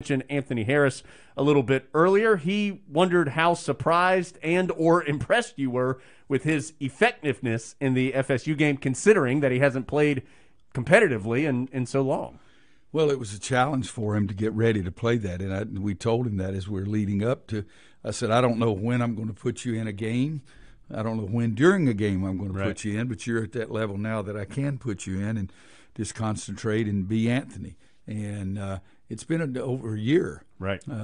Mentioned Anthony Harris a little bit earlier. He wondered how surprised and or impressed you were with his effectiveness in the FSU game, considering that he hasn't played competitively in so long. Well, it was a challenge for him to get ready to play that, and we told him that as we were leading up to. I said, I don't know when I'm going to put you in a game. I don't know when during a game I'm going to put you in, but you're at that level now that I can put you in and just concentrate and be Anthony. And it's been over a year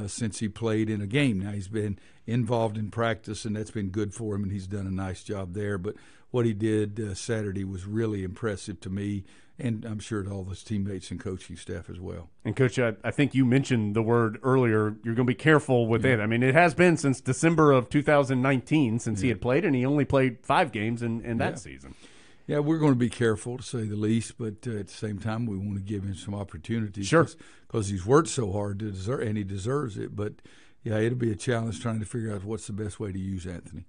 since he played in a game. Now he's been involved in practice, and that's been good for him, and he's done a nice job there. But what he did Saturday was really impressive to me, and I'm sure to all his teammates and coaching staff as well. And, Coach, I think you mentioned the word earlier. You're going to be careful with it. I mean, it has been since December of 2019 since he had played, and he only played 5 games in that season. Yeah, we're going to be careful, to say the least, but at the same time, we want to give him some opportunities. Sure. Because he's worked so hard to deserve, and he deserves it. But, yeah, it'll be a challenge trying to figure out what's the best way to use Anthony.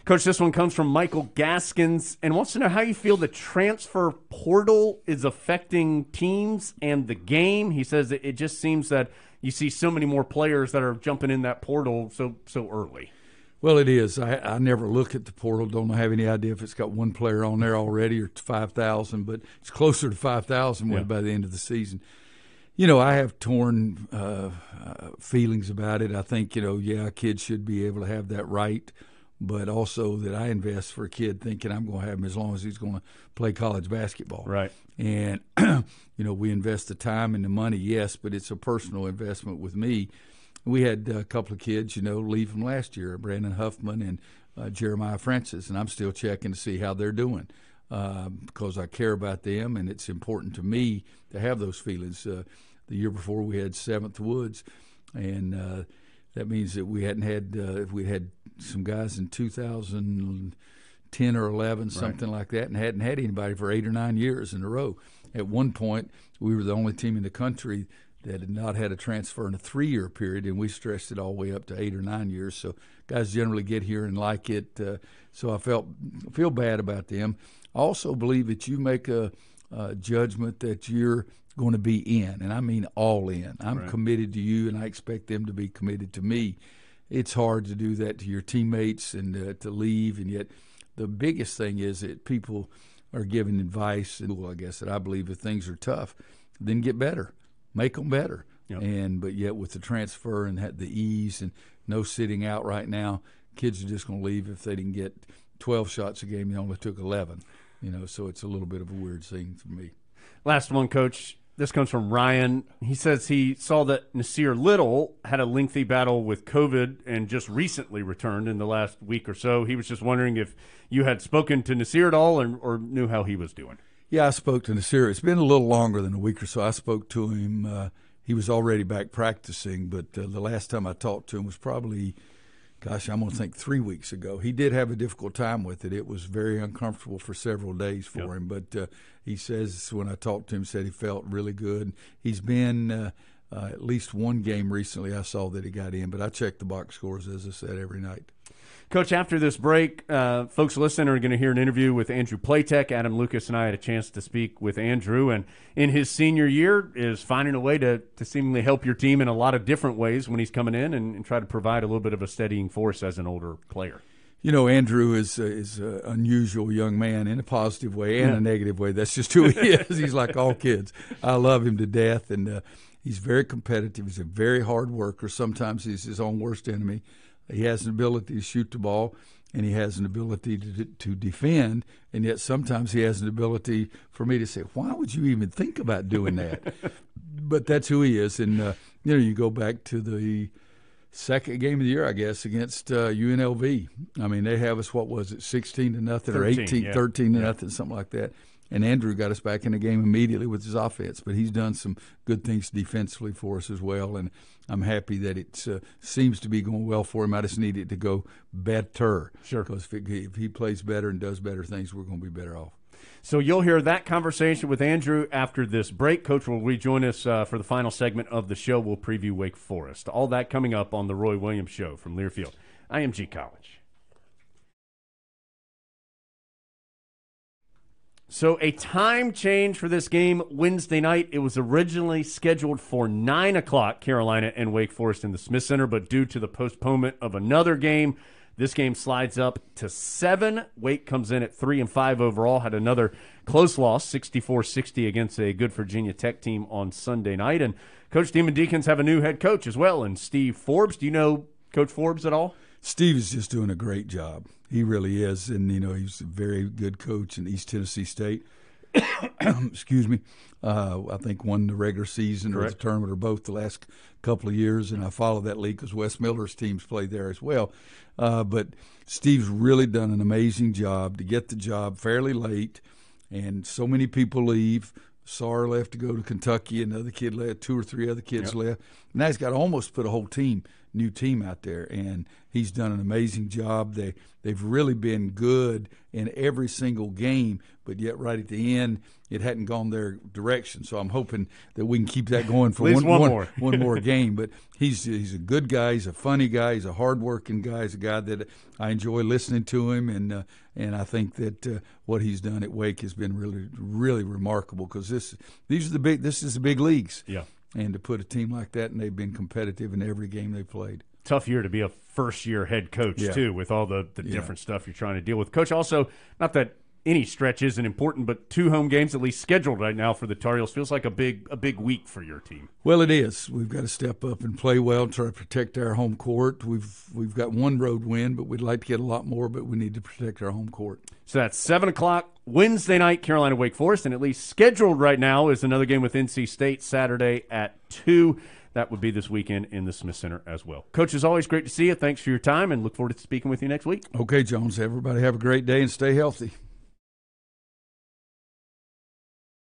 Coach, this one comes from Michael Gaskins and wants to know how you feel the transfer portal is affecting teams and the game. He says it just seems that you see so many more players that are jumping in that portal so early. Well, it is. I never look at the portal. Don't have any idea if it's got one player on there already or 5,000, but it's closer to 5,000 by the end of the season. You know, I have torn feelings about it. I think, kids should be able to have that right, but also that I invest for a kid thinking I'm going to have him as long as he's going to play college basketball. Right. And, we invest the time and the money, yes, but it's a personal investment with me. We had a couple of kids, leave from last year, Brandon Huffman and Jeremiah Francis, and I'm still checking to see how they're doing because I care about them, and it's important to me to have those feelings. The year before we had 7th Woods, and that means that we hadn't had if we had some guys in 2010 or 11, something like that, and hadn't had anybody for 8 or 9 years in a row. At one point, we were the only team in the country that had not had a transfer in a 3-year period, and we stretched it all the way up to 8 or 9 years. So guys generally get here and like it. So I feel bad about them. I also believe that you make a judgment that you're going to be in, and I mean all in. I'm committed to you, and I expect them to be committed to me. It's hard to do that to your teammates and to leave, and yet the biggest thing is that people are giving advice, and I guess that I believe if things are tough, then get better. Make them better, but yet with the transfer and the ease and no sitting out right now, kids are just going to leave if they didn't get 12 shots a game. They only took 11, so it's a little bit of a weird thing for me. Last one, Coach. This comes from Ryan. He says he saw that Nasir Little had a lengthy battle with COVID and just recently returned in the last week or so. He was just wondering if you had spoken to Nasir at all or knew how he was doing. Yeah, I spoke to Nasir. It's been a little longer than a week or so. I spoke to him. He was already back practicing, but the last time I talked to him was probably, I'm going to think 3 weeks ago. He did have a difficult time with it. It was very uncomfortable for several days for him, but he says when I talked to him, said he felt really good. He's been at least one game recently I saw that he got in, but I check the box scores, as I said, every night. Coach, after this break, folks listening are going to hear an interview with Andrew Platek. Adam Lucas and I had a chance to speak with Andrew, and in his senior year is finding a way to seemingly help your team in a lot of different ways when he's coming in and try to provide a little bit of a steadying force as an older player. Andrew is an unusual young man in a positive way and a negative way. That's just who he is. He's like all kids. I love him to death, and he's very competitive. He's a very hard worker. Sometimes he's his own worst enemy. He has an ability to shoot the ball, and he has an ability to defend, and yet sometimes he has an ability for me to say, why would you even think about doing that? But that's who he is. And, you go back to the second game of the year, I guess, against UNLV. I mean, they have us, 16-0 or 13-0, something like that. And Andrew got us back in the game immediately with his offense. But he's done some good things defensively for us as well, and I'm happy that it seems to be going well for him. I just need it to go better. Sure. Because if he plays better and does better things, we're going to be better off. So you'll hear that conversation with Andrew after this break. Coach will rejoin us for the final segment of the show. We'll preview Wake Forest. All that coming up on the Roy Williams Show from Learfield, IMG College. So a time change for this game Wednesday night. It was originally scheduled for 9 o'clock, Carolina and Wake Forest in the Smith Center, but due to the postponement of another game, this game slides up to 7. Wake comes in at 3-5 overall, had another close loss, 64-60 against a good Virginia Tech team on Sunday night. And Coach Demon Deacons have a new head coach as well, and Steve Forbes. Do you know Coach Forbes at all? Steve is just doing a great job. He really is, and he's a very good coach in East Tennessee State. Excuse me. I think won the regular season or the tournament or both the last couple of years, and I follow that league because Wes Miller's teams play there as well. But Steve's really done an amazing job to get the job fairly late, and so many people leave. Sarr left to go to Kentucky, another kid left, 2 or 3 other kids left. And now he's got to almost put a whole new team out there, and he's done an amazing job. They've really been good in every single game, but yet right at the end, it hadn't gone their direction. So I'm hoping that we can keep that going for one more game. But he's a good guy. He's a funny guy. He's a hardworking guy. He's a guy that I enjoy listening to him, and I think that what he's done at Wake has been really, really remarkable because this is the big leagues. Yeah. And to put a team like that, and they've been competitive in every game they've played. Tough year to be a first-year head coach, too, with all the different stuff you're trying to deal with. Coach, also, not that any stretch isn't important, but 2 home games at least scheduled right now for the Tar Heels feels like a big week for your team. Well, it is. We've got to step up and play well, try to protect our home court. We've got 1 road win, but we'd like to get a lot more, but we need to protect our home court. So that's 7 o'clock Wednesday night, Carolina Wake Forest, and at least scheduled right now is another game with NC State Saturday at 2. That would be this weekend in the Smith Center as well. Coach, it's always great to see you. Thanks for your time, and look forward to speaking with you next week. Okay, Jones. Everybody have a great day and stay healthy.